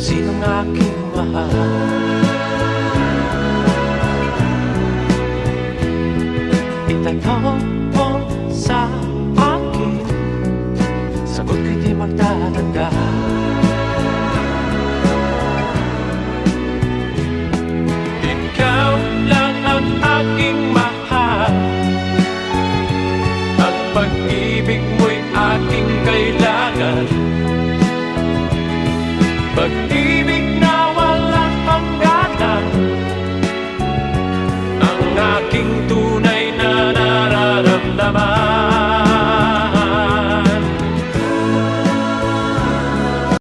sinong aking mahal. Itanong mo sa akin, sagot ko'y di magtatanda. Ikaw lang ang aking mahal, ang pag-ibig mo'y aking kailangan. Pag-ibig